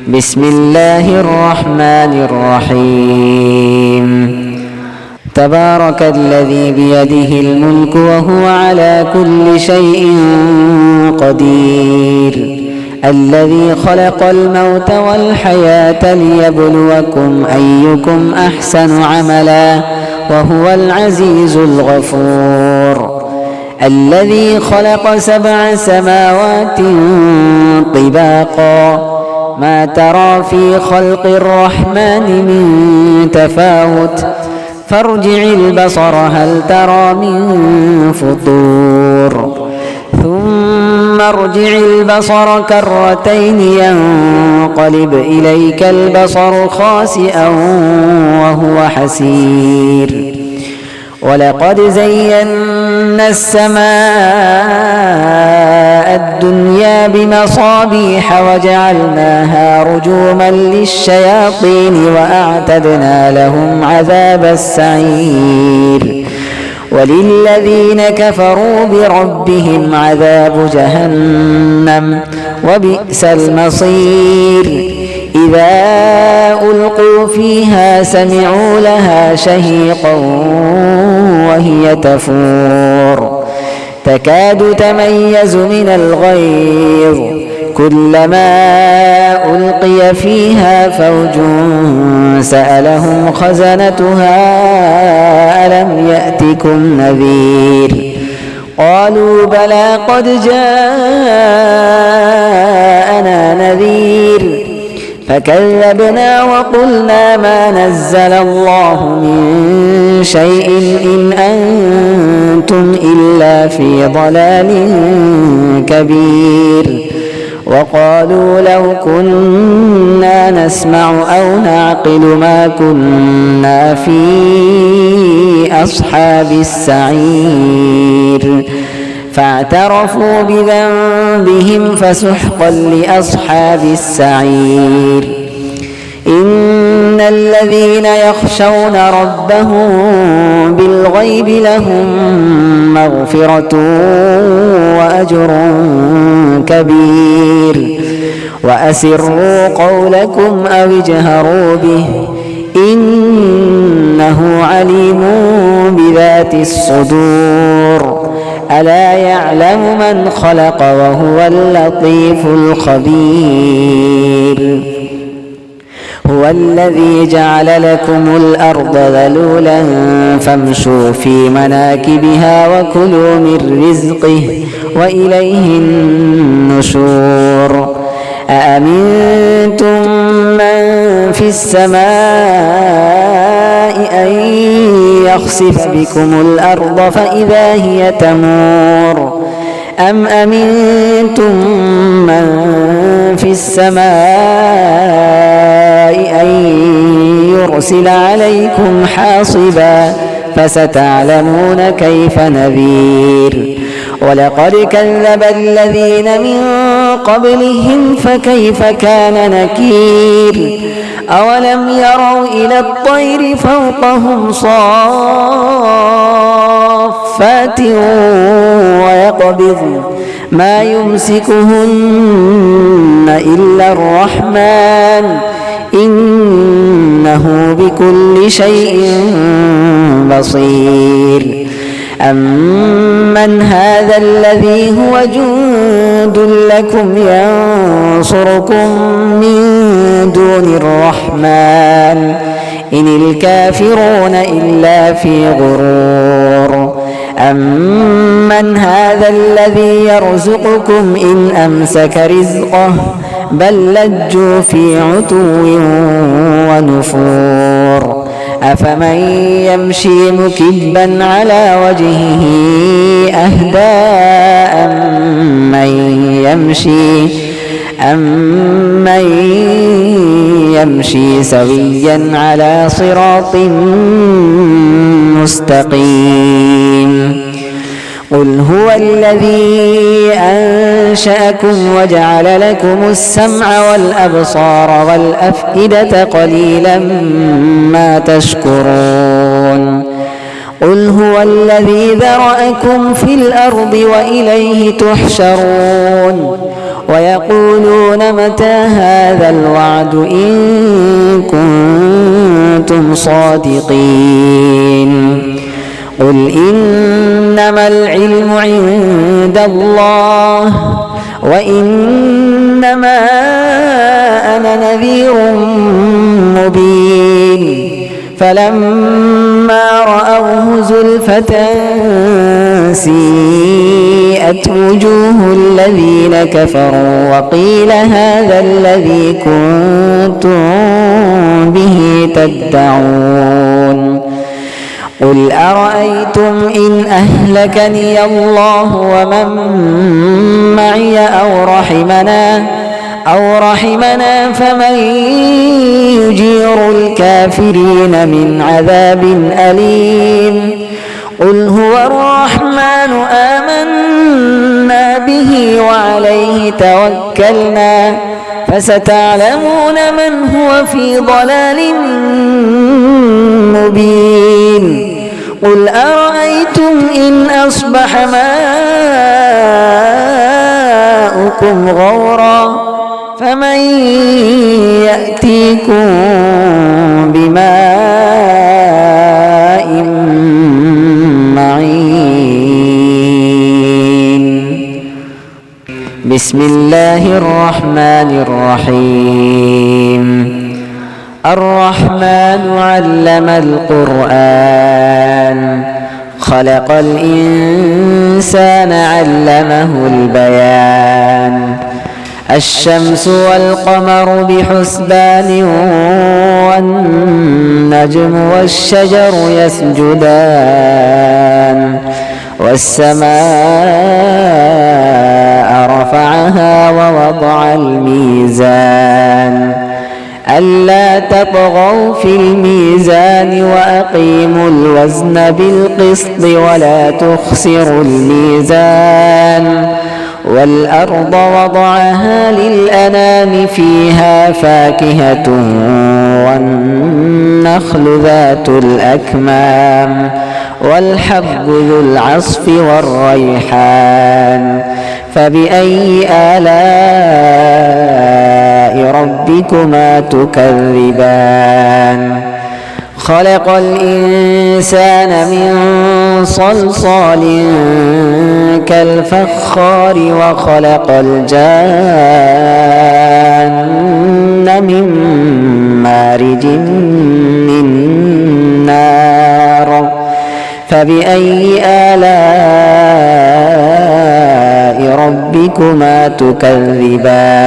بسم الله الرحمن الرحيم تبارك الذي بيده الملك وهو على كل شيء قدير الذي خلق الموت والحياة ليبلوكم أيكم أحسن عملا وهو العزيز الغفور الذي خلق 7 سماوات طباقا ما ترى في خلق الرحمن من تفاوت فارجع البصر هل ترى من فطور ثم ارجع البصر كرتين ينقلب إليك البصر خاسئا وهو حسير ولقد زينا السماء الدنيا بمصابيح وجعلناها رجوما للشياطين وأعتدنا لهم عذاب السعير وللذين كفروا بربهم عذاب جهنم وبئس المصير إذا ألقوا فيها سمعوا لها شهيقا وهي تفور تكاد تميز من الغيظ كلما ألقي فيها فوج سألهم خزنتها ألم يأتكم نذير قالوا بلى قد جاءنا نذير فكذبنا وقلنا ما نزل الله من شيء إن أنتم إلا في ضلال كبير وقالوا لو كنا نسمع أو نعقل ما كنا في أصحاب السعير فاعترفوا بذنبهم فسحقا لأصحاب السعير إن الذين يخشون ربهم بالغيب لهم مغفرة وأجر كبير وأسروا قولكم أو اجهروا به إنه عليم بذات الصدور ألا يعلم من خلق وهو اللطيف الخبير هو الذي جعل لكم الأرض ذلولا فامشوا في مناكبها وكلوا من رزقه وإليه النشور أأمنتم من في السماء أن يخسف بكم الأرض فإذا هي تمور أم أمنتم من في السماء أن يرسل عليكم حاصبا فستعلمون كيف نذير ولقد كذب الذين من قبلهم فكيف كان نكير أولم يروا إلى الطير فوقهم صافات ويقبضن ما يمسكهن إلا الرحمن إنه بكل شيء بصير أمن هذا الذي هو جند لكم ينصركم من دون الرحمن إن الكافرون إلا في غرور أمن هذا الذي يرزقكم إن أمسك رزقه بل لجوا في عتو ونفور أفمن يمشي مكبا على وجهه أهدى أمن يمشي سويا على صراط مستقيم قل هو الذي أنشأكم وجعل لكم السمع والأبصار والأفئدة قليلا ما تشكرون قل هو الذي ذرأكم في الأرض وإليه تحشرون ويقولون متى هذا الوعد إن كنتم صادقين قل إنما العلم عند الله وإنما أنا نذير مبين فلما رأوه زلفة سيئت وجوه الذين كفروا وقيل هذا الذي كنتم به تدعون قل أرأيتم إن أهلكني الله ومن معي أو رحمنا فمن يجير الكافرين من عذاب أليم قل هو الرحمن آمنا به وعليه توكلنا فستعلمون من هو في ضلال مبين قل أرأيتم إن أصبح ماؤكم غورا فمن يأتيكم بماء معين بسم الله الرحمن الرحيم الرحمن علم القرآن خلق الإنسان علمه البيان الشمس والقمر بحسبان والنجم والشجر يسجدان والسماء رفعها ووضع الميزان ألا تطغوا في الميزان وأقيموا الوزن بالقسط ولا تخسروا الميزان والأرض وضعها للأنام فيها فاكهة والنخل ذات الأكمام والحب ذو العصف والريحان فبأي آلاء ربكما تكذبان خلق الإنسان من صلصال كالفخار وخلق الجان من مارج من نار فبأي آلاء ربكما تكذبان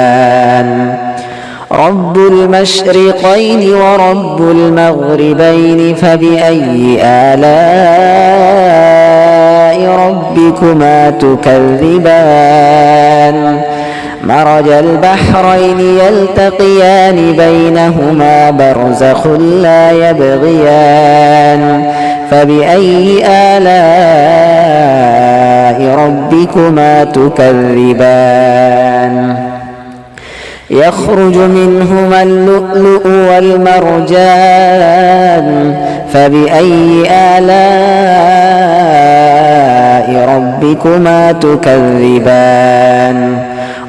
رب المشرقين ورب المغربين فبأي آلاء ربكما تكذبان مرج البحرين يلتقيان بينهما برزخ لا يبغيان فبأي آلاء ربكما تكذبان يخرج منهما اللؤلؤ والمرجان فبأي آلاء ربكما تكذبان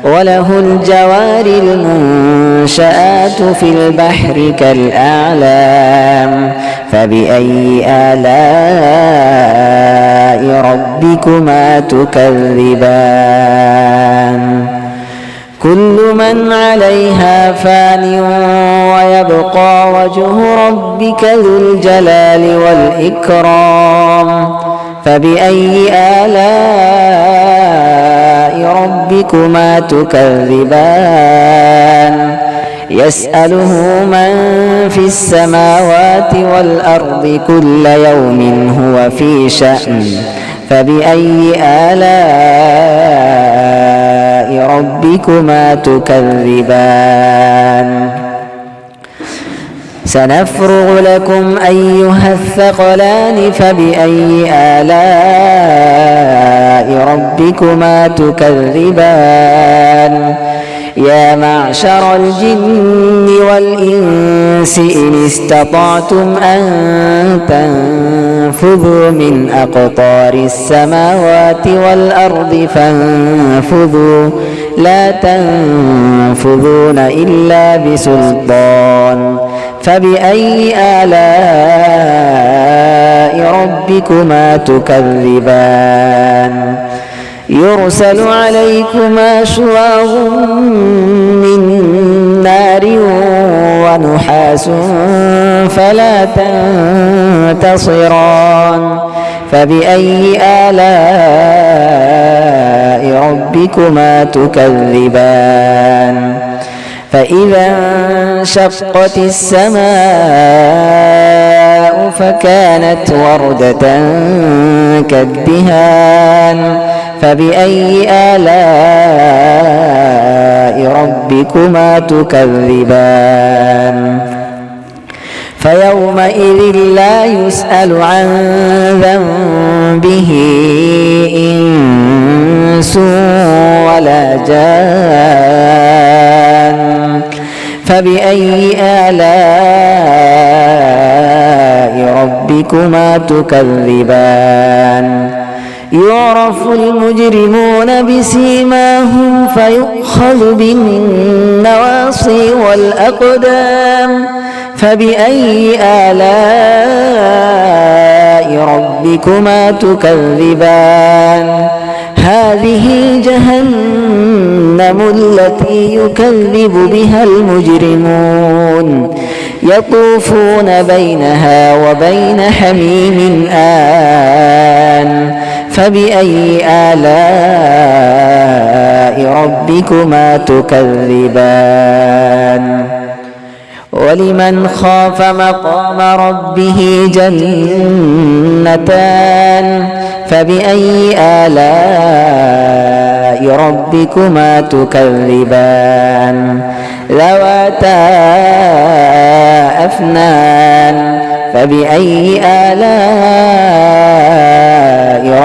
وله الجوار المنشآت في البحر كالأعلام فبأي آلاء ربكما تكذبان كل من عليها فان ويبقى وجه ربك ذو الجلال والإكرام فبأي آلاء ربكما تكذبان يسأله من في السماوات والأرض كل يوم هو في شأن فبأي آلاء ربكما تكذبان سنفرغ لكم أيها الثقلان فبأي آلاء ربكما تكذبان يا معشر الجن والإنس إن استطعتم أن تنفذوا من أقطار السماوات والأرض فانفذوا لا تنفذون إلا بسلطان فبأي آلاء ربكما تكذبان يرسل عليكما شواظ من نار ونحاس فلا تنتصران فبأي آلاء ربكما تكذبان فإذا انشقت السماء فكانت وردة كالدهان فبأي آلاء ربكما تكذبان فيومئذ لا يسأل عن ذنبه إنس ولا جان فبأي آلاء ربكما تكذبان يعرف المجرمون بسيماهم فيؤخذ بالنواصي والأقدام فبأي آلاء ربكما تكذبان هذه جهنم التي يكذب بها المجرمون يطوفون بينها وبين حميم آن فبأي آلاء ربكما تكذبان ولمن خاف مقام ربه جنتان فبأي آلاء ربكما تكذبان ذواتا أفنان فبأي آلاء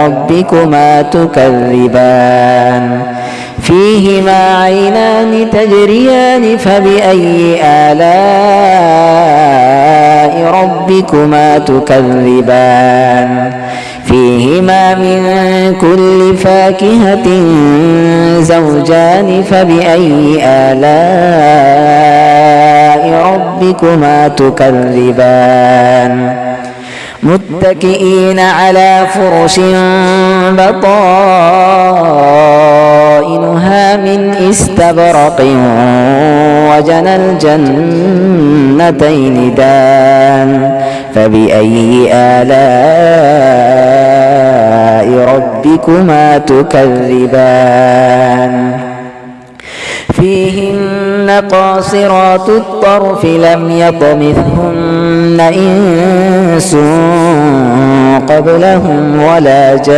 ربكما تكذبان فيهما عينان تجريان فبأي آلاء ربكما تكذبان فيهما من كل فاكهة زوجان فبأي آلاء ربكما تكذبان متكئين على فرش بطائنها من استبرق وجنى الجنتين دان فبأي آلاء ربكما تكذبان فيهن قاصرات الطرف لم يطمثهن إنس قبلهم ولا جان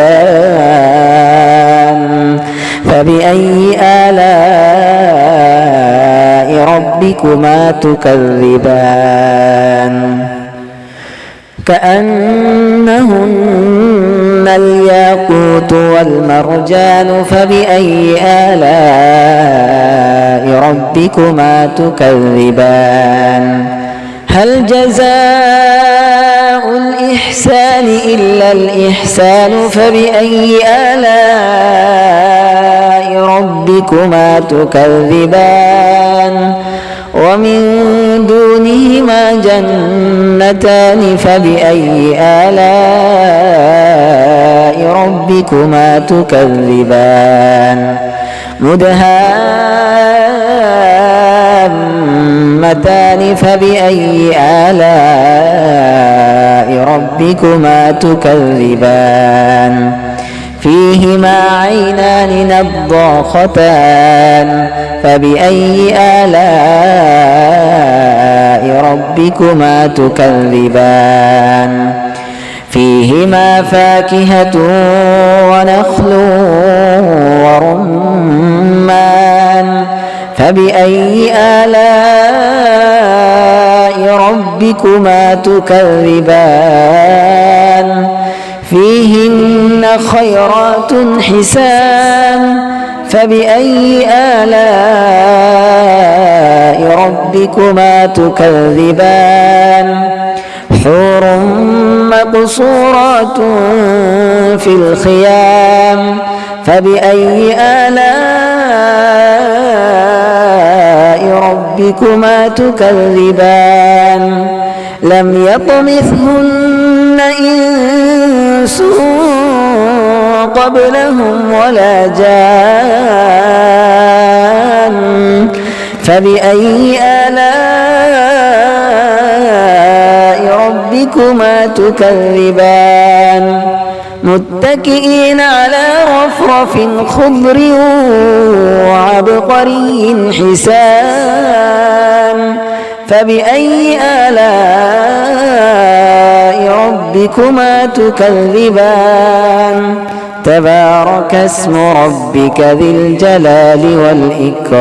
فبأي آلاء ربكما تكذبان كأنهن الياقوت والمرجان فبأي آلاء ربكما تكذبان هل جزاء الإحسان إلا الإحسان فبأي آلاء ربكما تكذبان ومن دونهما جنتان فبأي آلاء ربكما تكذبان مدهامتان فبأي آلاء ربكما تكذبان فيهما عينان نضاختان فبأي آلاء ربكما تكذبان فيهما فاكهة ونخل ورمان فبأي آلاء ربكما تكذبان فيهن خيرات حسان فبأي آلاء ربكما تكذبان حور مقصورات في الخيام فبأي آلاء ربكما تكذبان لم يطمثهن إنس قبلهم ولا جان فبأي آلاء ربكما تكذبان متكئين على رفرف خضر وعبقري حسان فبأي آلاء ربكما تكذبان تبارك اسم ربك ذي الجلال والإكرام